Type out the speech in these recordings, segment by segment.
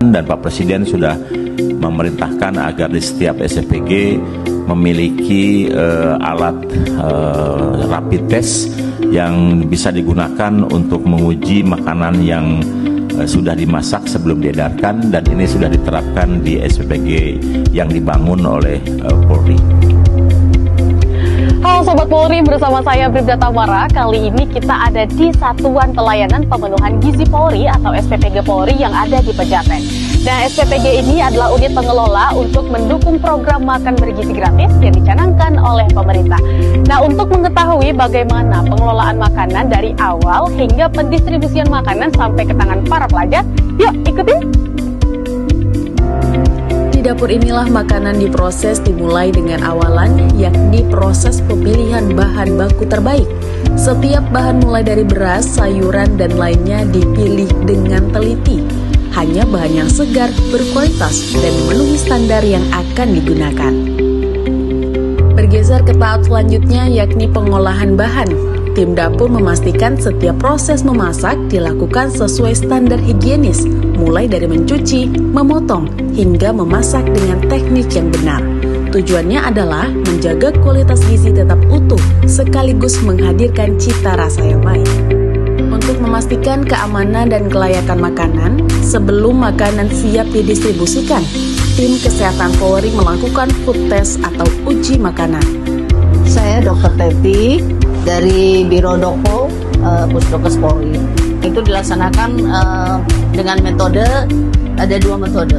Dan Pak Presiden sudah memerintahkan agar di setiap SPPG memiliki alat rapid test yang bisa digunakan untuk menguji makanan yang sudah dimasak sebelum diedarkan, dan ini sudah diterapkan di SPPG yang dibangun oleh Polri. Halo Sobat Polri, bersama saya Bribda Tamara. Kali ini kita ada di Satuan Pelayanan Pemenuhan Gizi Polri atau SPPG Polri yang ada di Pejaten. Nah, SPPG ini adalah unit pengelola untuk mendukung program makan bergizi gratis yang dicanangkan oleh pemerintah. Nah, untuk mengetahui bagaimana pengelolaan makanan dari awal hingga pendistribusian makanan sampai ke tangan para pelajar, yuk ikutin! Di dapur inilah makanan diproses dimulai dengan awalan, yakni proses pemilihan bahan baku terbaik. Setiap bahan mulai dari beras, sayuran, dan lainnya dipilih dengan teliti. Hanya bahan yang segar, berkualitas, dan memenuhi standar yang akan digunakan. Bergeser ke tahap selanjutnya, yakni pengolahan bahan. Tim dapur memastikan setiap proses memasak dilakukan sesuai standar higienis, mulai dari mencuci, memotong, hingga memasak dengan teknik yang benar. Tujuannya adalah menjaga kualitas gizi tetap utuh, sekaligus menghadirkan cita rasa yang baik. Untuk memastikan keamanan dan kelayakan makanan, sebelum makanan siap didistribusikan, tim kesehatan Polri melakukan food test atau uji makanan. Saya Dr. Teti dari Biro Doko Pusdokes Polri. Itu dilaksanakan dengan metode, ada dua metode.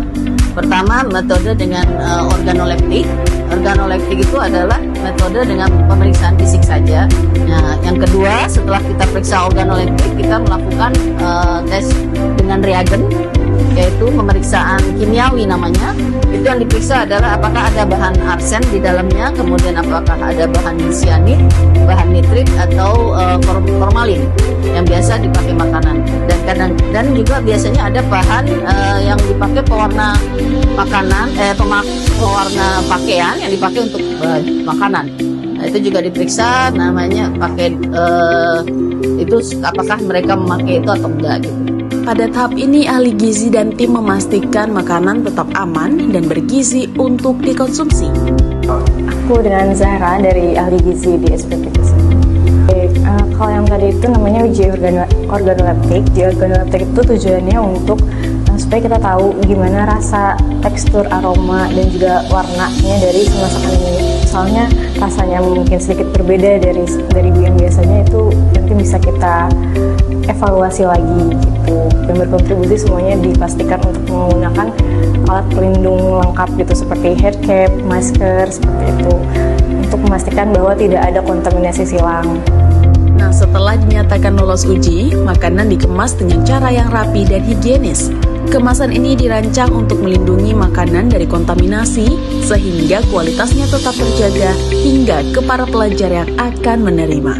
Pertama, metode dengan organoleptik. Organoleptik itu adalah metode dengan pemeriksaan fisik saja. Nah, yang kedua, setelah kita periksa organoleptik, kita melakukan tes dengan reagen, yaitu pemeriksaan kimiawi namanya. Itu yang diperiksa adalah apakah ada bahan arsen di dalamnya, kemudian apakah ada bahan sianid, bahan nitrit, atau formalin yang biasa dipakai makanan. Dan juga biasanya ada bahan yang dipakai pewarna makanan, pewarna pakaian yang dipakai untuk makanan. Nah, itu juga diperiksa, namanya pakai itu apakah mereka memakai itu atau enggak gitu. Pada tahap ini, ahli gizi dan tim memastikan makanan tetap aman dan bergizi untuk dikonsumsi. Aku dengan Zahra dari ahli gizi di SPPG. Kalau yang tadi itu namanya uji organoleptik. Uji organoleptik itu tujuannya untuk supaya kita tahu gimana rasa, tekstur, aroma, dan juga warnanya dari si masakan ini. Soalnya rasanya mungkin sedikit berbeda dari yang biasanya, itu nanti bisa kita evaluasi lagi gitu. Dan berkontribusi semuanya dipastikan untuk menggunakan alat pelindung lengkap gitu, seperti hair cap, masker, seperti itu, untuk memastikan bahwa tidak ada kontaminasi silang. Nah, setelah dinyatakan lolos uji, makanan dikemas dengan cara yang rapi dan higienis. Kemasan ini dirancang untuk melindungi makanan dari kontaminasi, sehingga kualitasnya tetap terjaga hingga ke para pelajar yang akan menerima.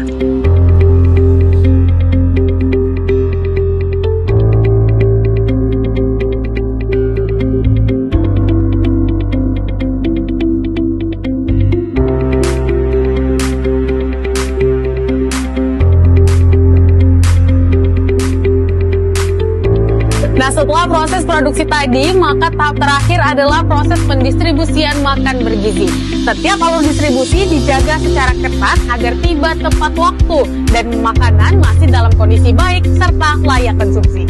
Nah, setelah proses produksi tadi, maka tahap terakhir adalah proses pendistribusian makan bergizi. Setiap alur distribusi dijaga secara ketat agar tiba tepat waktu dan makanan masih dalam kondisi baik serta layak konsumsi.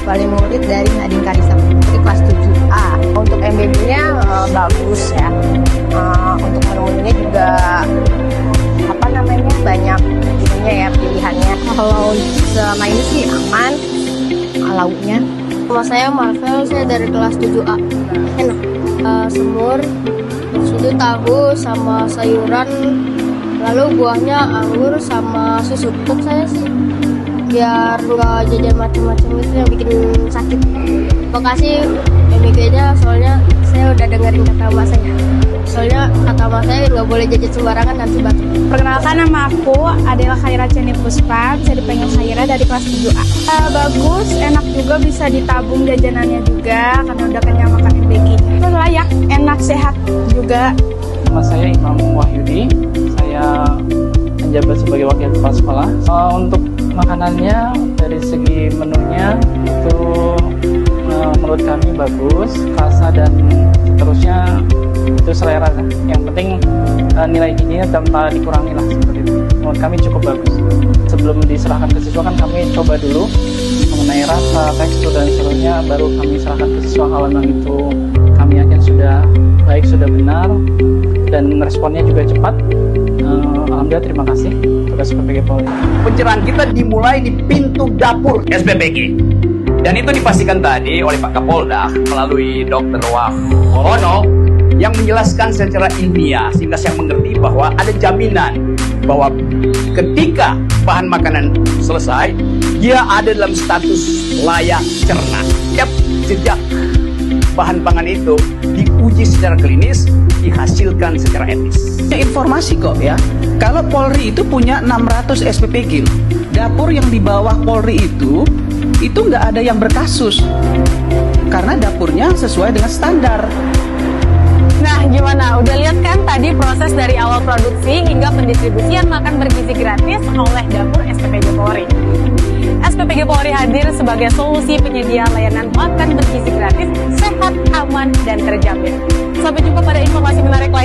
Wali murid dari Nadine Karisa Putri kelas 7A. Untuk MBB-nya bagus ya. Untuk menu-menunya juga banyak ininya ya, pilihannya. Kalau selama ini sih aman lauknya. Nama saya Marvel, saya dari kelas 7A. Enak. Semur, sudu tahu sama sayuran, lalu buahnya anggur sama susu. Untuk saya sih biar nggak jajan macam-macam itu yang bikin sakit. Makasih MBG-nya, soalnya saya udah dengerin kata mas saya. Soalnya kata masnya nggak boleh jajan sembarangan nanti batuk. Perkenalkan, nama aku adalah Khaira Ceni Puspa, bisa dipanggil Khaira, dari kelas 7A. Bagus, enak juga, bisa ditabung jajanannya juga karena udah kenyang makan MBG. Terus layak, enak, sehat juga. Nama saya Imam Wahyudi, saya menjabat sebagai wakil kepala sekolah. Untuk makanannya dari segi menunya itu menurut kami bagus, rasa dan seterusnya itu selera. Yang penting nilai gizinya tanpa dikurangi lah, seperti itu. Menurut kami cukup bagus. Sebelum diserahkan ke siswa kan kami coba dulu mengenai rasa, tekstur dan seterusnya, baru kami serahkan ke siswa. Kalau memang itu kami yakin sudah baik, sudah benar, dan responnya juga cepat. Alhamdulillah, terima kasih kepada SPPG Polri. Pencerahan kita dimulai di pintu dapur SPPG. Dan itu dipastikan tadi oleh Pak Kapolda melalui Dr. Wahono yang menjelaskan secara ilmiah sehingga saya mengerti bahwa ada jaminan bahwa ketika bahan makanan selesai, dia ada dalam status layak cerna. Setiap jejak bahan pangan itu diuji secara klinis, dihasilkan secara etis. Informasi kok ya, kalau Polri itu punya 600 SPPG. Dapur yang di bawah Polri itu nggak ada yang berkasus karena dapurnya sesuai dengan standar. Nah, gimana? Udah lihat kan tadi proses dari awal produksi hingga pendistribusian makan bergizi gratis oleh dapur SPPG Polri. SPPG Polri hadir sebagai solusi penyedia layanan makan bergizi gratis, sehat, aman, dan terjamin. Sampai jumpa pada informasi menarik lain.